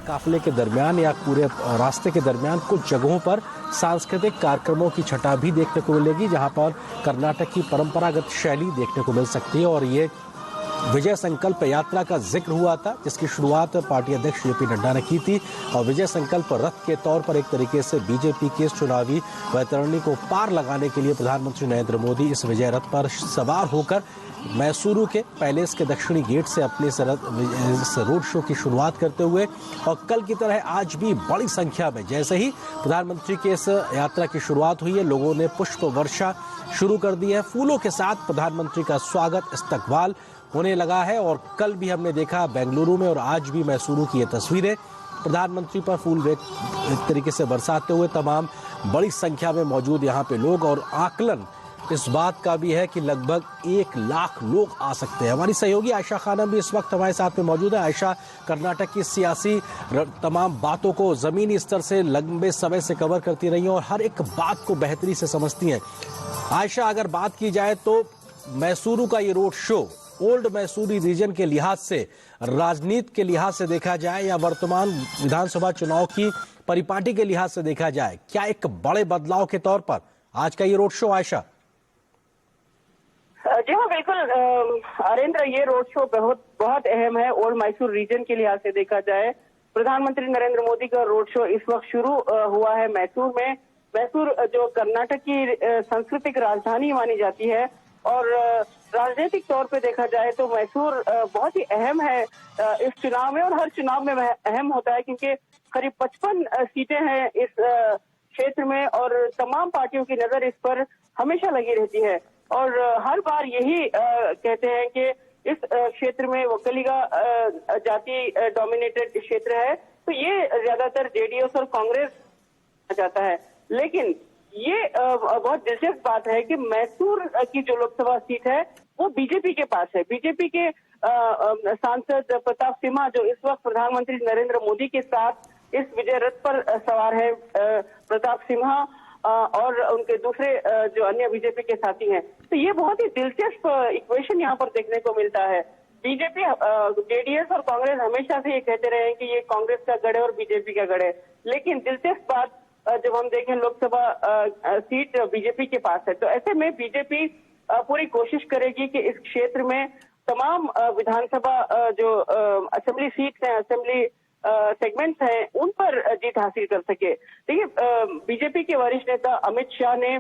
काफिले के दरमियान या पूरे रास्ते के दरमियान कुछ जगहों पर सांस्कृतिक कार्यक्रमों की छटा भी देखने को मिलेगी, जहां पर कर्नाटक की परंपरागत शैली देखने को मिल सकती है। और ये विजय संकल्प यात्रा का जिक्र हुआ था, जिसकी शुरुआत पार्टी अध्यक्ष जेपी नड्डा ने की थी। और विजय संकल्प रथ के तौर पर एक तरीके से बीजेपी के इस चुनावी वैतरणी को पार लगाने के लिए प्रधानमंत्री नरेंद्र मोदी इस विजय रथ पर सवार होकर मैसूरू के पैलेस के दक्षिणी गेट से अपने इस रोड शो की शुरुआत करते हुए, और कल की तरह आज भी बड़ी संख्या में जैसे ही प्रधानमंत्री के इस यात्रा की शुरुआत हुई है, लोगों ने पुष्प वर्षा शुरू कर दी है। फूलों के साथ प्रधानमंत्री का स्वागत इस्तकबाल होने लगा है। और कल भी हमने देखा बेंगलुरु में और आज भी मैसूरू की ये तस्वीरें, प्रधानमंत्री पर फूल एक तरीके से बरसाते हुए तमाम बड़ी संख्या में मौजूद यहाँ पे लोग। और आकलन इस बात का भी है कि लगभग 1 लाख लोग आ सकते हैं। हमारी सहयोगी आयशा खानम भी इस वक्त हमारे साथ में मौजूद है। आयशा, कर्नाटक की सियासी तमाम बातों को जमीनी स्तर से लंबे समय से कवर करती रही हैं और हर एक बात को बेहतरी से समझती हैं। आयशा, अगर बात की जाए तो मैसूरू का ये रोड शो ओल्ड मैसूरी रीजन के लिहाज से, राजनीति के लिहाज से देखा जाए या वर्तमान विधानसभा चुनाव की परिपाटी के लिहाज से देखा जाए, क्या एक बड़े बदलाव के तौर पर आज का ये रोड शो? आयशा जी हाँ, बिल्कुल अरेंद्र, ये रोड शो बहुत अहम है। ओल्ड मैसूर रीजन के लिहाज से देखा जाए, प्रधानमंत्री नरेंद्र मोदी का रोड शो इस वक्त शुरू हुआ है मैसूर में। मैसूर जो कर्नाटक की सांस्कृतिक राजधानी मानी जाती है और राजनीतिक तौर पे देखा जाए तो मैसूर बहुत ही अहम है इस चुनाव में, और हर चुनाव में अहम होता है क्योंकि करीब 55 सीटें हैं इस क्षेत्र में और तमाम पार्टियों की नजर इस पर हमेशा लगी रहती है। और हर बार यही कहते हैं कि इस क्षेत्र में वकलीगा जाति डोमिनेटेड क्षेत्र है, तो ये ज्यादातर जेडीएस और कांग्रेस जाता है। लेकिन ये बहुत दिलचस्प बात है कि मैसूर की जो लोकसभा सीट है वो बीजेपी के पास है। बीजेपी के सांसद प्रताप सिम्हा, जो इस वक्त प्रधानमंत्री नरेंद्र मोदी के साथ इस विजय रथ पर सवार है, प्रताप सिम्हा और उनके दूसरे जो अन्य बीजेपी के साथी हैं, तो ये बहुत ही दिलचस्प इक्वेशन यहाँ पर देखने को मिलता है। बीजेपी, जेडीएस और कांग्रेस हमेशा से ये कहते रहे हैं कि ये कांग्रेस का गढ़ है और बीजेपी का गढ़ है, लेकिन दिलचस्प बात जब हम देखें लोकसभा सीट बीजेपी के पास है, तो ऐसे में बीजेपी पूरी कोशिश करेगी कि इस क्षेत्र में तमाम विधानसभा जो असेंबली सीट्स हैं, असेंबली सेगमेंट्स हैं, उन पर जीत हासिल कर सके। देखिए, बीजेपी के वरिष्ठ नेता अमित शाह ने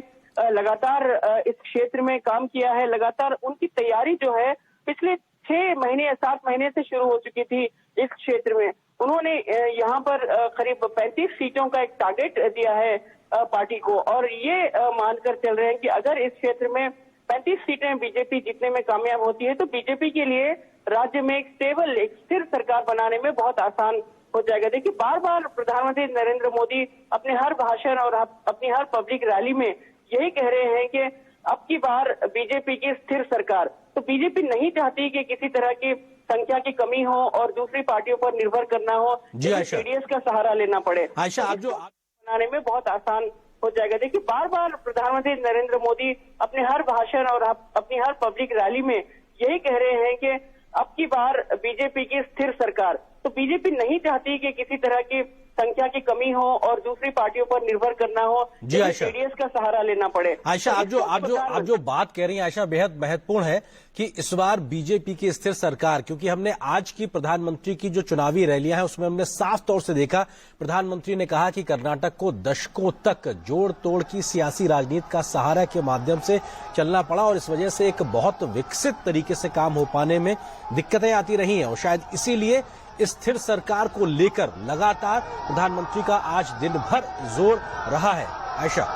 लगातार इस क्षेत्र में काम किया है। लगातार उनकी तैयारी जो है पिछले 6 महीने या 7 महीने से शुरू हो चुकी थी इस क्षेत्र में। उन्होंने यहाँ पर करीब 35 सीटों का एक टारगेट दिया है पार्टी को, और ये मानकर चल रहे हैं कि अगर इस क्षेत्र में 35 सीटें बीजेपी जीतने में कामयाब होती है तो बीजेपी के लिए राज्य में एक स्टेबल, एक स्थिर सरकार बनाने में बहुत आसान हो जाएगा। देखिए, बार बार प्रधानमंत्री नरेंद्र मोदी अपने हर भाषण और अपनी हर पब्लिक रैली में यही कह रहे हैं कि अब की बार बीजेपी की स्थिर सरकार। तो बीजेपी नहीं चाहती कि किसी तरह की संख्या की कमी हो और दूसरी पार्टियों पर निर्भर करना हो, जेडीएस का सहारा लेना पड़े। आयशा, आप जो बनाने में बहुत आसान हो जाएगा। देखिए, बार बार प्रधानमंत्री नरेंद्र मोदी अपने हर भाषण और अपनी हर पब्लिक रैली में यही कह रहे हैं कि अब की बार बीजेपी की स्थिर सरकार। तो बीजेपी नहीं चाहती कि किसी तरह की संख्या की कमी हो और दूसरी पार्टियों पर निर्भर करना हो, जेडीएस का सहारा लेना पड़े। आयशा, आप जो बात कह रही हैं आयशा, बेहद महत्वपूर्ण है कि इस बार बीजेपी की स्थिर सरकार, क्योंकि हमने आज की प्रधानमंत्री की जो चुनावी रैलियां हैं उसमें हमने साफ तौर से देखा, प्रधानमंत्री ने कहा कि कर्नाटक को दशकों तक जोड़ तोड़ की सियासी राजनीति का सहारा के माध्यम से चलना पड़ा और इस वजह से एक बहुत विकसित तरीके से काम हो पाने में दिक्कतें आती रही हैं, और शायद इसीलिए इस स्थिर सरकार को लेकर लगातार प्रधानमंत्री का आज दिन भर जोर रहा है। आयशा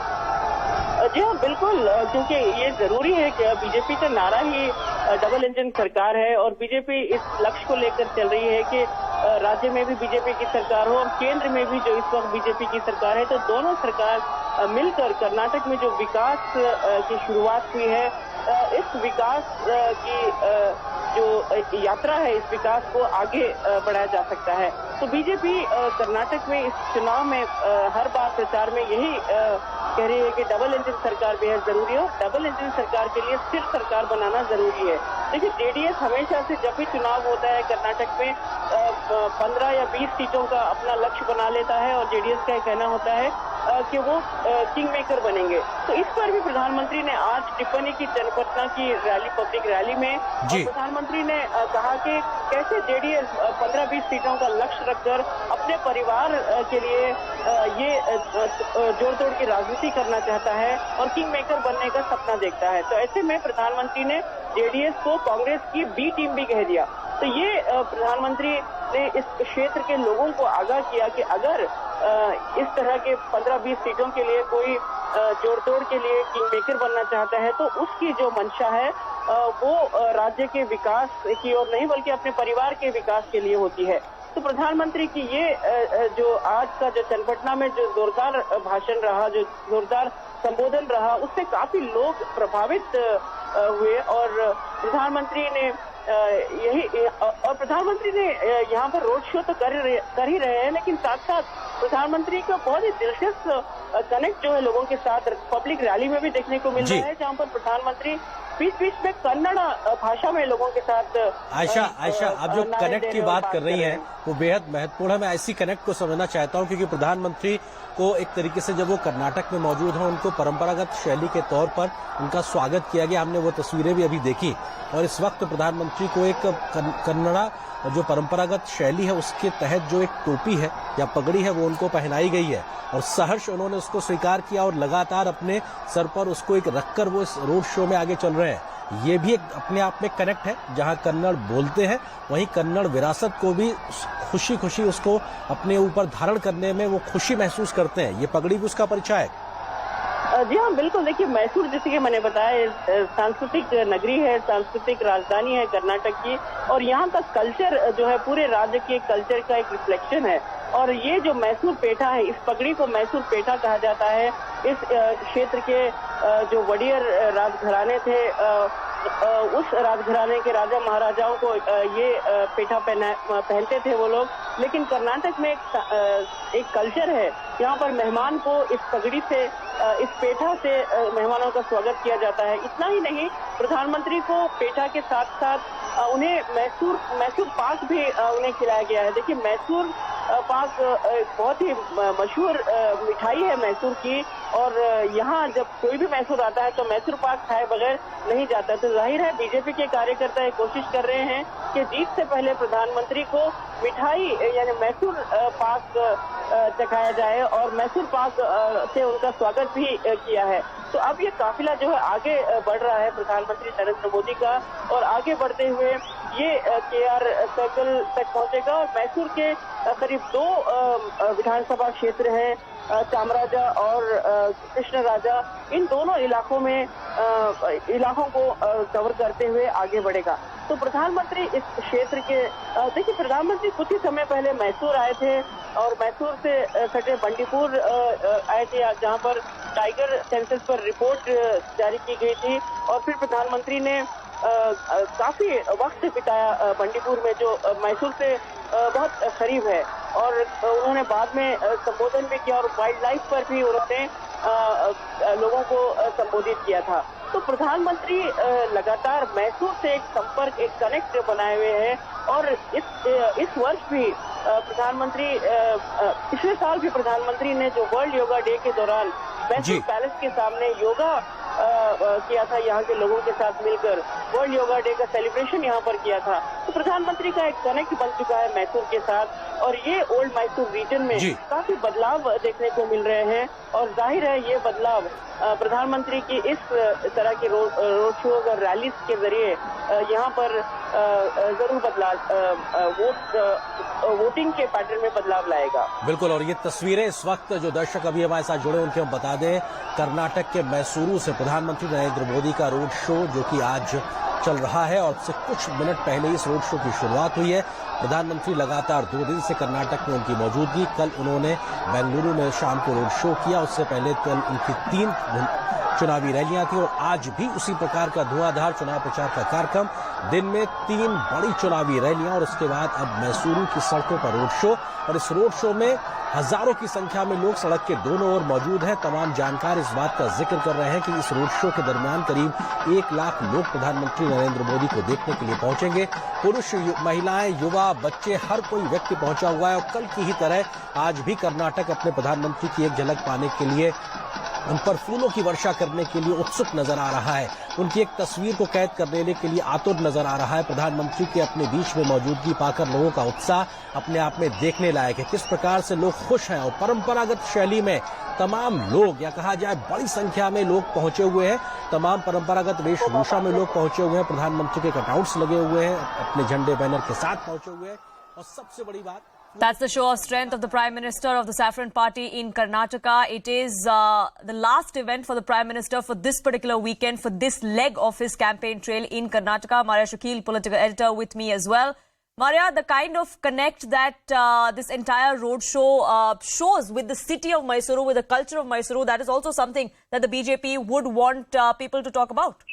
जी हाँ, बिल्कुल, क्योंकि ये जरूरी है कि बीजेपी का नारा ही डबल इंजन सरकार है और बीजेपी इस लक्ष्य को लेकर चल रही है कि राज्य में भी बीजेपी की सरकार हो और केंद्र में भी जो इस वक्त बीजेपी की सरकार है, तो दोनों सरकार मिलकर कर्नाटक में जो विकास की शुरुआत हुई है, इस विकास की जो यात्रा है, इस विकास को आगे बढ़ाया जा सकता है। तो बीजेपी कर्नाटक में इस चुनाव में हर बार प्रचार में यही कह रही है कि डबल इंजन सरकार बेहद जरूरी है और डबल इंजन सरकार के लिए स्थिर सरकार बनाना जरूरी है। देखिए, जेडीएस हमेशा से जब भी चुनाव होता है कर्नाटक में 15 या 20 सीटों का अपना लक्ष्य बना लेता है और जेडीएस का कहना होता है कि वो किंग मेकर बनेंगे। तो इस पर भी प्रधानमंत्री ने आज टिप्पणी की चन्नपटना की रैली, पब्लिक रैली में, और प्रधानमंत्री ने कहा कि कैसे जेडीएस 15-20 सीटों का लक्ष्य रखकर अपने परिवार के लिए ये जोड़ तोड़ की राजनीति करना चाहता है और किंग मेकर बनने का सपना देखता है। तो ऐसे में प्रधानमंत्री ने जेडीएस को कांग्रेस की बी टीम भी कह दिया। तो ये प्रधानमंत्री ने इस क्षेत्र के लोगों को आगाह किया कि अगर इस तरह के 15-20 सीटों के लिए कोई जोड़ तोड़ के लिए किंग मेकर बनना चाहता है तो उसकी जो मंशा है वो राज्य के विकास की ओर नहीं बल्कि अपने परिवार के विकास के लिए होती है। तो प्रधानमंत्री की ये जो आज का जो चन्नपटना में जो जोरदार भाषण रहा, जो जोरदार संबोधन रहा, उससे काफी लोग प्रभावित हुए और प्रधानमंत्री ने प्रधानमंत्री ने यहाँ पर रोड शो तो कर ही रहे हैं, लेकिन साथ साथ प्रधानमंत्री का बहुत ही दिलचस्प कनेक्ट जो है लोगों के साथ पब्लिक रैली में भी देखने को मिल रहा है, जहाँ पर प्रधानमंत्री बीच बीच में कन्नड़ भाषा में लोगों के साथ आयशा आप जो कनेक्ट की बात कर रही हैं वो बेहद महत्वपूर्ण है। मैं ऐसी कनेक्ट को समझना चाहता हूं क्योंकि प्रधानमंत्री को एक तरीके से जब वो कर्नाटक में मौजूद हैं उनको परंपरागत शैली के तौर पर उनका स्वागत किया गया। हमने वो तस्वीरें भी अभी देखी और इस वक्त प्रधानमंत्री को एक कन्नड़ा जो परंपरागत शैली है उसके तहत जो एक टोपी है या पगड़ी है वो उनको पहनाई गई है और सहर्ष उन्होंने उसको स्वीकार किया और लगातार अपने सर पर उसको एक रखकर वो इस रोड शो में आगे चल रहे हैं। ये भी एक अपने आप में कनेक्ट है, जहां कन्नड़ बोलते हैं वहीं कन्नड़ विरासत को भी खुशी खुशी उसको अपने ऊपर धारण करने में वो खुशी महसूस करते हैं। ये पगड़ी भी उसका परिचय है। जी हाँ, बिल्कुल। देखिए, मैसूर जैसे कि मैंने बताया सांस्कृतिक नगरी है, सांस्कृतिक राजधानी है कर्नाटक की और यहाँ का कल्चर जो है पूरे राज्य के कल्चर का एक रिफ्लेक्शन है। और ये जो मैसूर पेठा है, इस पगड़ी को मैसूर पेठा कहा जाता है। इस क्षेत्र के जो वडियर राजघराने थे उस राजघराने के राजा महाराजाओं को ये पेठा पहनते थे वो लोग। लेकिन कर्नाटक में एक कल्चर है, यहाँ पर मेहमान को इस पगड़ी से, इस पेठा से मेहमानों का स्वागत किया जाता है। इतना ही नहीं, प्रधानमंत्री को पेठा के साथ साथ उन्हें मैसूर पाक भी उन्हें खिलाया गया है। देखिए, मैसूर पाक बहुत ही मशहूर मिठाई है मैसूर की और यहाँ जब कोई भी मैसूर आता है तो मैसूर पाक खाए बगैर नहीं जाता। तो जाहिर है बीजेपी के कार्यकर्ता कोशिश कर रहे हैं कि जीत से पहले प्रधानमंत्री को मिठाई यानी मैसूर पाक चखाया जाए और मैसूर पाक से उनका स्वागत भी किया है। तो अब ये काफिला जो है आगे बढ़ रहा है प्रधानमंत्री नरेंद्र मोदी का और आगे बढ़ते हुए ये केआर सर्कल तक पहुंचेगा और मैसूर के करीब 2 विधानसभा क्षेत्र हैं, चामराजा और कृष्ण राजा, इन दोनों इलाकों को कवर करते हुए आगे बढ़ेगा। तो प्रधानमंत्री इस क्षेत्र के देखिए, प्रधानमंत्री कुछ ही समय पहले मैसूर आए थे और मैसूर से सटे बंडीपुर आए थे जहां पर टाइगर सेंसस पर रिपोर्ट जारी की गई थी और फिर प्रधानमंत्री ने काफी वक्त बिताया बंडीपुर में जो मैसूर से बहुत करीब है और उन्होंने बाद में संबोधन भी किया और वाइल्ड लाइफ पर भी उन्होंने लोगों को संबोधित किया था। तो प्रधानमंत्री लगातार मैसूर से एक संपर्क, एक कनेक्ट बनाए हुए हैं और इस वर्ष भी प्रधानमंत्री पिछले साल भी प्रधानमंत्री ने जो वर्ल्ड योगा डे के दौरान मैसूर पैलेस के सामने योगा किया था, यहाँ के लोगों के साथ मिलकर वर्ल्ड योगा डे का सेलिब्रेशन यहाँ पर किया था। तो प्रधानमंत्री का एक कनेक्ट बन चुका है मैसूर के साथ और ये ओल्ड मैसूर रीजन में काफी बदलाव देखने को मिल रहे हैं और जाहिर है ये बदलाव प्रधानमंत्री की इस तरह की रोड शो और रैलीज के जरिए यहाँ पर जरूर वोटिंग के पैटर्न में बदलाव लाएगा। बिल्कुल। और ये तस्वीरें इस वक्त जो दर्शक अभी हमारे साथ जुड़े उनके हम बता दें, कर्नाटक के मैसूरू से प्रधानमंत्री नरेंद्र मोदी का रोड शो जो कि आज चल रहा है और से कुछ मिनट पहले इस रोड शो की शुरुआत हुई है। प्रधानमंत्री लगातार 2 दिन से कर्नाटक में उनकी मौजूदगी, कल उन्होंने बेंगलुरु में शाम को रोड शो किया, उससे पहले कल उनकी चुनावी रैलियां थी और आज भी उसी प्रकार का धुआंधार चुनाव प्रचार का कार्यक्रम। दिन में 3 बड़ी चुनावी रैलियां और उसके बाद अब मैसूरू की सड़कों पर रोड शो, और इस रोड शो में हजारों की संख्या में लोग सड़क के दोनों ओर मौजूद हैं। तमाम जानकार इस बात का जिक्र कर रहे हैं कि इस रोड शो के दरमियान करीब 1 लाख लोग प्रधानमंत्री नरेंद्र मोदी को देखने के लिए पहुंचेंगे। पुरुष, महिलाएं, युवा, बच्चे, हर कोई व्यक्ति पहुंचा हुआ है और कल की ही तरह आज भी कर्नाटक अपने प्रधानमंत्री की एक झलक पाने के लिए, उन पर फूलों की वर्षा करने के लिए उत्सुक नजर आ रहा है। उनकी एक तस्वीर को कैद कर लेने के लिए आतुर नजर आ रहा है। प्रधानमंत्री के अपने बीच में मौजूदगी पाकर लोगों का उत्साह अपने आप में देखने लायक है। किस प्रकार से लोग खुश हैं और परंपरागत शैली में तमाम लोग, या कहा जाए बड़ी संख्या में लोग पहुंचे हुए हैं। तमाम परंपरागत वेशभूषा में लोग पहुंचे हुए हैं। प्रधानमंत्री के कटआउट्स लगे हुए हैं, अपने झंडे बैनर के साथ पहुंचे हुए हैं। और सबसे बड़ी बात, that's the show of strength of the Prime Minister of the Saffron Party in Karnataka. It is the last event for the Prime Minister for this particular weekend, for this leg of his campaign trail in Karnataka. Maria Shakil, political editor, with me as well. Maria, the kind of connect that this entire road show shows with the city of Mysuru, with the culture of Mysuru, that is also something that the BJP would want people to talk about.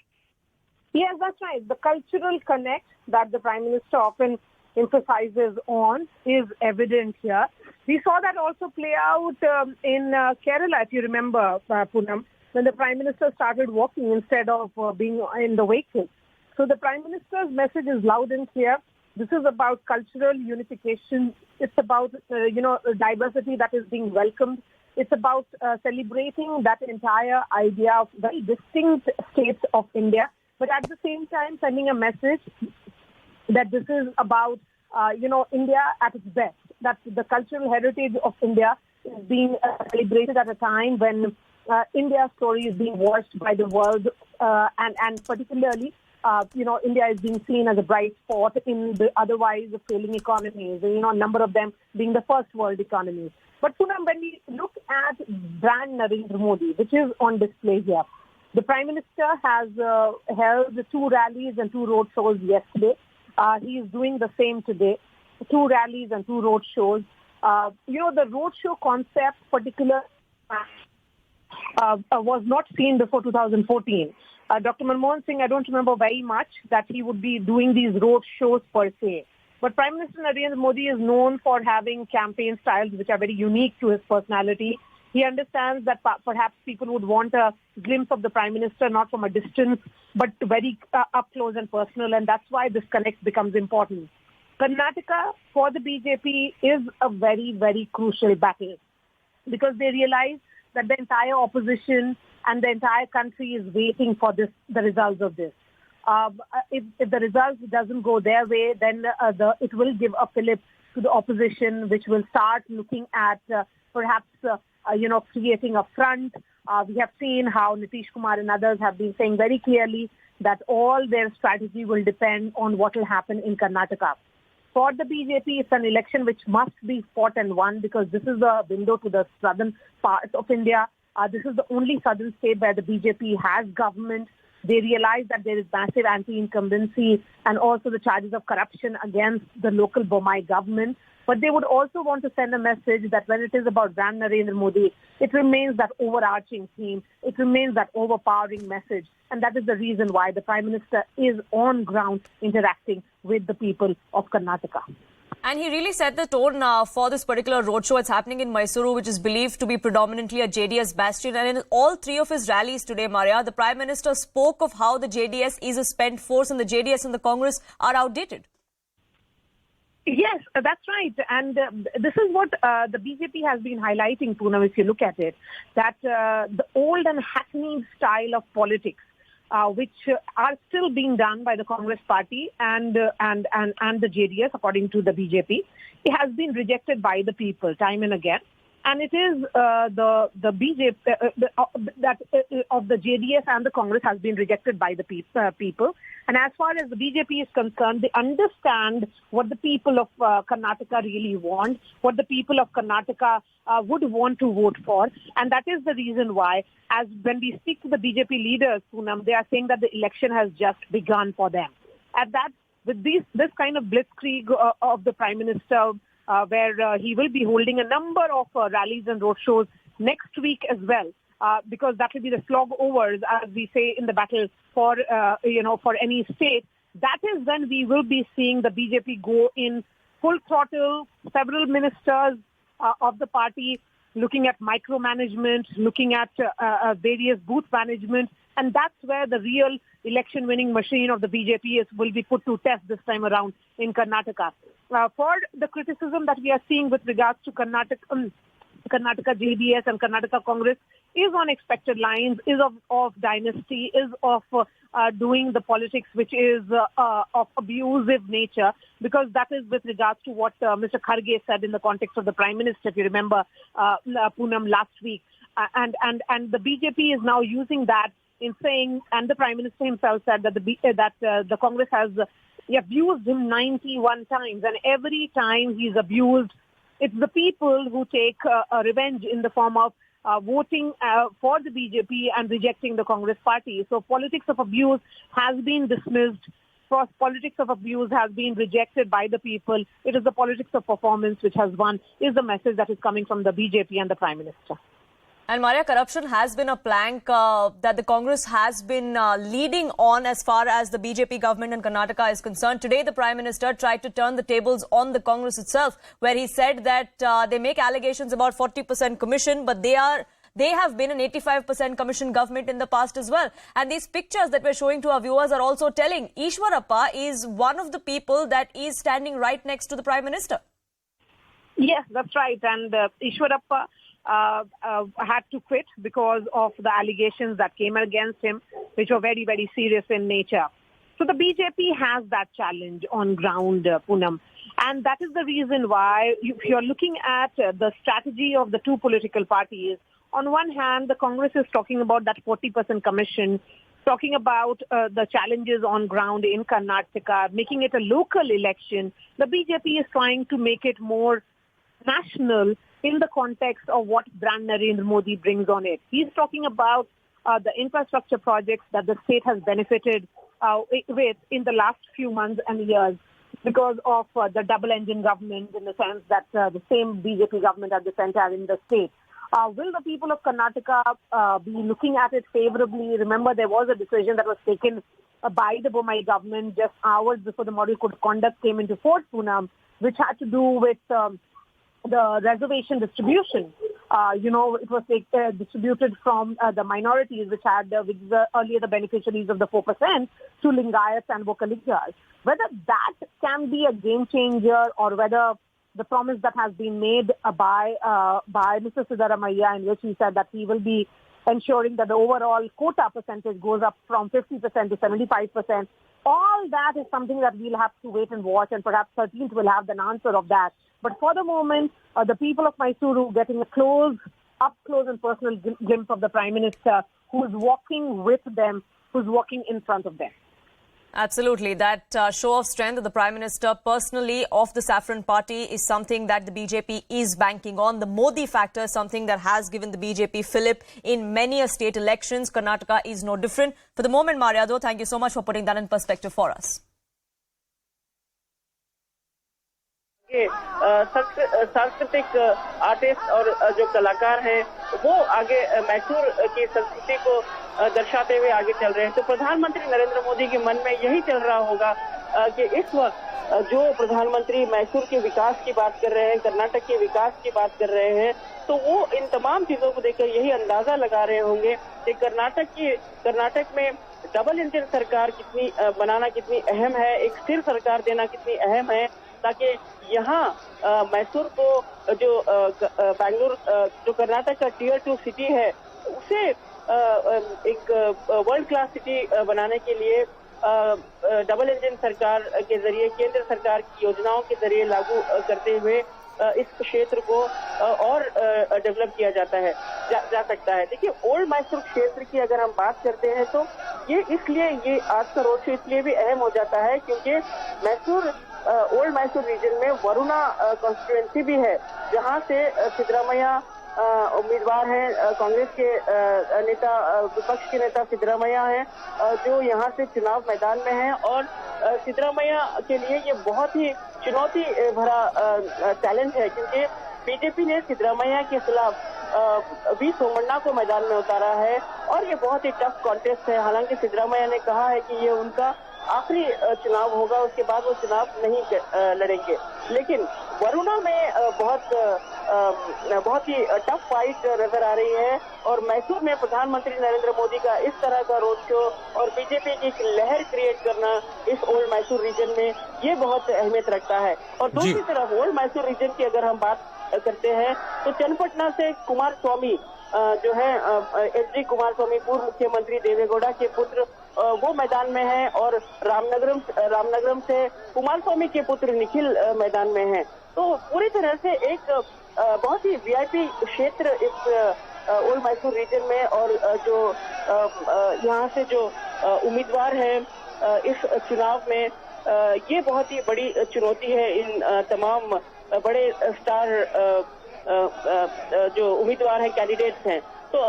Yes, that's right. The cultural connect that the Prime Minister often emphasizes on is evident here. We saw that also play out in Kerala, if you remember, Poonam, when the Prime Minister started walking instead of being in the vehicle. So the Prime Minister's message is loud and clear. This is about cultural unification. It's about, diversity that is being welcomed. It's about celebrating that entire idea of very distinct states of India, but at the same time sending a message that this is about, India at its best, that the cultural heritage of India is being celebrated at a time when India's story is being watched by the world, and particularly, India is being seen as a bright spot in the otherwise failing economies, a number of them being the first world economies. But Poonam, when we look at brand Narendra Modi, which is on display here, the Prime Minister has held 2 rallies and 2 road shows yesterday. He is doing the same today, 2 rallies and 2 road shows. The road show concept particular was not seen before 2014. Dr. Manmohan Singh, I don't remember very much that he would be doing these road shows per se. But Prime Minister Narendra Modi is known for having campaign styles which are very unique to his personality. He understands that perhaps people would want a glimpse of the Prime Minister, not from a distance, but very up close and personal, and that's why this connect becomes important. Karnataka, for the BJP, is a very, very crucial battle because they realize that the entire opposition and the entire country is waiting for the results of this. If the results doesn't go their way, then it will give a fillip to the opposition, which will start looking at perhaps creating a front. We have seen how Nitish Kumar and others have been saying very clearly that all their strategy will depend on what will happen in Karnataka. For the BJP, it's an election which must be fought and won because this is the window to the southern part of India. This is the only southern state where the BJP has government. They realize that there is massive anti-incumbency and also the charges of corruption against the local Bombay government. But they would also want to send a message that when it is about brand Narendra Modi, it remains that overarching theme. It remains that overpowering message. And that is the reason why the Prime Minister is on ground interacting with the people of Karnataka. And he really set the tone for this particular roadshow. It's happening in Mysuru, which is believed to be predominantly a JDS bastion. And in all 3 of his rallies today, Maria, the Prime Minister spoke of how the JDS is a spent force and the JDS and the Congress are outdated. Yes, that's right. And this is what the BJP has been highlighting, Poonam, if you look at it, that the old and hackneyed style of politics, which are still being done by the Congress party and the JDS, according to the BJP, it has been rejected by the people time and again. And it is the BJP of the JDS and the Congress has been rejected by the people. And as far as the BJP is concerned, they understand what the people of Karnataka really want, what the people of Karnataka would want to vote for. And that is the reason why, as when we speak to the BJP leaders, Poonam, they are saying that the election has just begun for them. At that, with this kind of blitzkrieg of the Prime Minister, where he will be holding a number of rallies and roadshows next week as well. because that will be the slog overs, as we say in the battle for any state. That is when we will be seeing the BJP go in full throttle. Several ministers of the party looking at micromanagement, looking at various booth management, and that's where the real election-winning machine of the BJP will be put to test this time around in Karnataka. For the criticism that we are seeing with regards to Karnataka JDS and Karnataka Congress is on expected lines, is of dynasty, is of doing the politics which is of abusive nature, because that is with regards to what Mr. Kharge said in the context of the Prime Minister, if you remember, Poonam, last week. And the BJP is now using that in saying, and the Prime Minister himself said that the Congress has abused him 91 times, and every time he's abused, it's the people who take revenge in the form of voting for the BJP and rejecting the Congress party. So politics of abuse has been dismissed. Politics of abuse has been rejected by the people. It is the politics of performance which has won, is the message that is coming from the BJP and the Prime Minister. And Maria, corruption has been a plank that the Congress has been leading on as far as the BJP government in Karnataka is concerned. Today, the Prime Minister tried to turn the tables on the Congress itself, where he said that they make allegations about 40% commission, but they have been an 85% commission government in the past as well. And these pictures that we're showing to our viewers are also telling Ishwarappa is one of the people that is standing right next to the Prime Minister. Yes, that's right. And Ishwarappa had to quit because of the allegations that came against him, which were very, very serious in nature. So the BJP has that challenge on ground, Poonam. And that is the reason why, if you're looking at the strategy of the two political parties, on one hand, the Congress is talking about that 40% commission, talking about the challenges on ground in Karnataka, making it a local election. The BJP is trying to make it more national in the context of what brand Narendra Modi brings on it. He's talking about the infrastructure projects that the state has benefited with in the last few months and years because of the double-engine government, in the sense that the same BJP government at the center in the state. Will the people of Karnataka be looking at it favorably? Remember, there was a decision that was taken by the Bommai government just hours before the Model Code of Conduct came into force, Poonam, which had to do with the reservation distribution. It was distributed from the minorities, which were earlier the beneficiaries of the 4%, to Lingayats and Vokaligas. Whether that can be a game changer, or whether the promise that has been made by Mr. Siddaramaiah, in which he said that he will be ensuring that the overall quota percentage goes up from 50% to 75%. All that is something that we'll have to wait and watch, and perhaps 13th will have an answer of that. But for the moment, the people of Mysuru getting up close and personal glimpse of the Prime Minister, who is walking with them, who's walking in front of them. Absolutely. That show of strength of the Prime Minister personally of the Saffron Party is something that the BJP is banking on. The Modi factor is something that has given the BJP fillip in many state elections. Karnataka is no different. For the moment, Maria, though, thank you so much for putting that in perspective for us. सांस्कृतिक artist और जो कलाकार हैं वो आगे मैसूर की संस्कृति को दर्शाते हुए आगे चल रहे हैं। तो प्रधानमंत्री नरेंद्र मोदी के मन में यही चल रहा होगा कि इस वक्त जो प्रधानमंत्री मैसूर के विकास की बात कर रहे हैं, कर्नाटक के विकास की बात कर रहे हैं, तो वो इन तमाम चीजों को देखकर यही अंदाजा लगा रहे होंगे कि कर्नाटक में डबल इंजन सरकार बनाना कितनी अहम है, एक स्थिर सरकार देना कितनी अहम है, ताकि यहाँ मैसूर को जो बैंगलोर जो कर्नाटक का टियर 2 सिटी है उसे एक वर्ल्ड क्लास सिटी बनाने के लिए डबल इंजन सरकार के जरिए, केंद्र सरकार की योजनाओं के जरिए लागू करते हुए इस क्षेत्र को और डेवलप किया जा सकता है। देखिए, ओल्ड मैसूर क्षेत्र की अगर हम बात करते हैं तो ये आज का रोड शो इसलिए भी अहम हो जाता है क्योंकि ओल्ड मैसूर रीजन में वरुणा कॉन्स्टिट्यूएंसी भी है, जहां से सिद्धरामैया उम्मीदवार हैं, कांग्रेस के नेता, विपक्ष के नेता सिद्धरामैया हैं जो यहां से चुनाव मैदान में हैं। और सिद्धरामैया के लिए ये बहुत ही चुनौती भरा चैलेंज है क्योंकि बीजेपी ने सिद्धरामैया के खिलाफ वी सोमन्ना को मैदान में उतारा है और ये बहुत ही टफ कॉन्टेस्ट है। हालांकि सिद्धरामैया ने कहा है कि ये उनका आखिरी चुनाव होगा, उसके बाद वो चुनाव नहीं लड़ेंगे। लेकिन वरुणा में बहुत ही टफ फाइट नजर आ रही है और मैसूर में प्रधानमंत्री नरेंद्र मोदी का इस तरह का रोड शो और बीजेपी की एक लहर क्रिएट करना इस ओल्ड मैसूर रीजन में ये बहुत अहमियत रखता है। और दूसरी तरफ ओल्ड मैसूर रीजन की अगर हम बात करते हैं तो चन्नपटना से कुमार स्वामी जो है एच.डी. कुमार स्वामी पूर्व मुख्यमंत्री देवेगौड़ा के पुत्र वो मैदान में है और रामनगरम से कुमार स्वामी के पुत्र निखिल मैदान में है। तो पूरी तरह से एक बहुत ही वीआईपी क्षेत्र इस ओल्ड मैसूर रीजन में और जो यहाँ से जो उम्मीदवार है इस चुनाव में ये बहुत ही बड़ी चुनौती है इन तमाम बड़े स्टार जो उम्मीदवार हैं, कैंडिडेट्स हैं। तो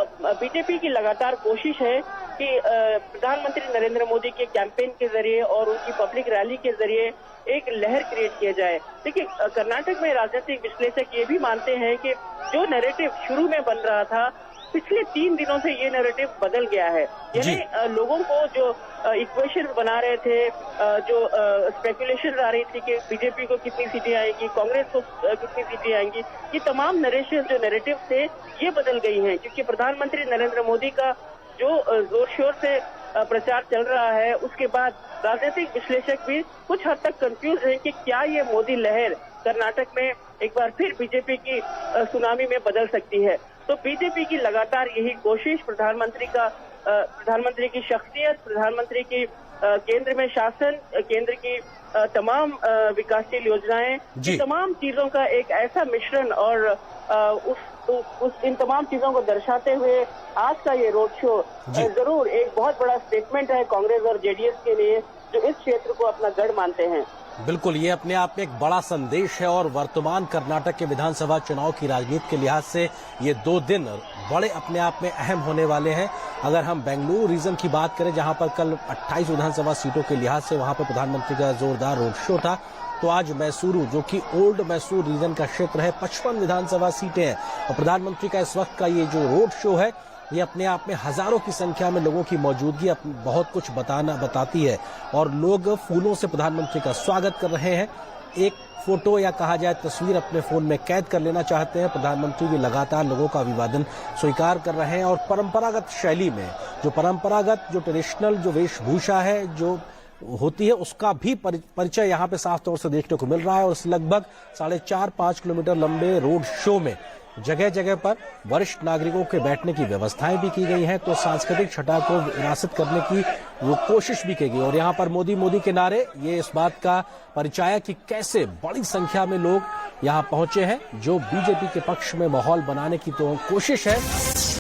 बीजेपी की लगातार कोशिश है कि प्रधानमंत्री नरेंद्र मोदी के कैंपेन के जरिए और उनकी पब्लिक रैली के जरिए एक लहर क्रिएट किया जाए। देखिए, कर्नाटक में राजनीतिक विश्लेषक ये भी मानते हैं कि जो नैरेटिव शुरू में बन रहा था पिछले 3 दिनों से ये नैरेटिव बदल गया है। यानी लोगों को जो इक्वेशन बना रहे थे, जो स्पेकुलेशन आ रही थी कि बीजेपी को कितनी सीटें आएंगी, कांग्रेस को कितनी सीटें आएंगी, ये तमाम नरेशन जो नैरेटिव थे ये बदल गई हैं। क्योंकि प्रधानमंत्री नरेंद्र मोदी का जो जोर शोर से प्रचार चल रहा है उसके बाद राजनीतिक विश्लेषक भी कुछ हद तक कंफ्यूज हैं कि क्या ये मोदी लहर कर्नाटक में एक बार फिर बीजेपी की सुनामी में बदल सकती है। तो बीजेपी की लगातार यही कोशिश, प्रधानमंत्री की शख्सियत, प्रधानमंत्री की केंद्र में शासन, केंद्र की तमाम विकासशील योजनाएं, तमाम चीजों का एक ऐसा मिश्रण और इन तमाम चीजों को दर्शाते हुए आज का ये रोड शो जरूर एक बहुत बड़ा स्टेटमेंट है कांग्रेस और जेडीएस के लिए, जो इस क्षेत्र को अपना गढ़ मानते हैं। बिल्कुल, ये अपने आप में एक बड़ा संदेश है और वर्तमान कर्नाटक के विधानसभा चुनाव की राजनीति के लिहाज से ये 2 दिन बड़े अपने आप में अहम होने वाले हैं। अगर हम बेंगलुरु रीजन की बात करें, जहां पर कल 28 विधानसभा सीटों के लिहाज से वहां पर प्रधानमंत्री का जोरदार रोड शो था, तो आज मैसूरू, जो कि ओल्ड मैसूर रीजन का क्षेत्र है, 55 विधानसभा सीटें हैं और प्रधानमंत्री का इस वक्त का ये जो रोड शो है ये अपने आप में हजारों की संख्या में लोगों की मौजूदगी बहुत कुछ बताती है और लोग फूलों से प्रधानमंत्री का स्वागत कर रहे हैं। एक फोटो या कहा जाए तस्वीर अपने फोन में कैद कर लेना चाहते हैं। प्रधानमंत्री भी लगातार लोगों का अभिवादन स्वीकार कर रहे हैं और परंपरागत शैली में जो ट्रेडिशनल जो वेशभूषा है जो होती है उसका भी परिचय यहाँ पे साफ तौर से देखने को मिल रहा है। और इस लगभग 4.5-5 किलोमीटर लंबे रोड शो में जगह जगह पर वरिष्ठ नागरिकों के बैठने की व्यवस्थाएं भी की गई हैं। तो सांस्कृतिक छटा को विरासत करने की वो कोशिश भी की गई और यहाँ पर मोदी के नारे ये इस बात का परिचय कि कैसे बड़ी संख्या में लोग यहाँ पहुंचे हैं, जो बीजेपी के पक्ष में माहौल बनाने की तो कोशिश है।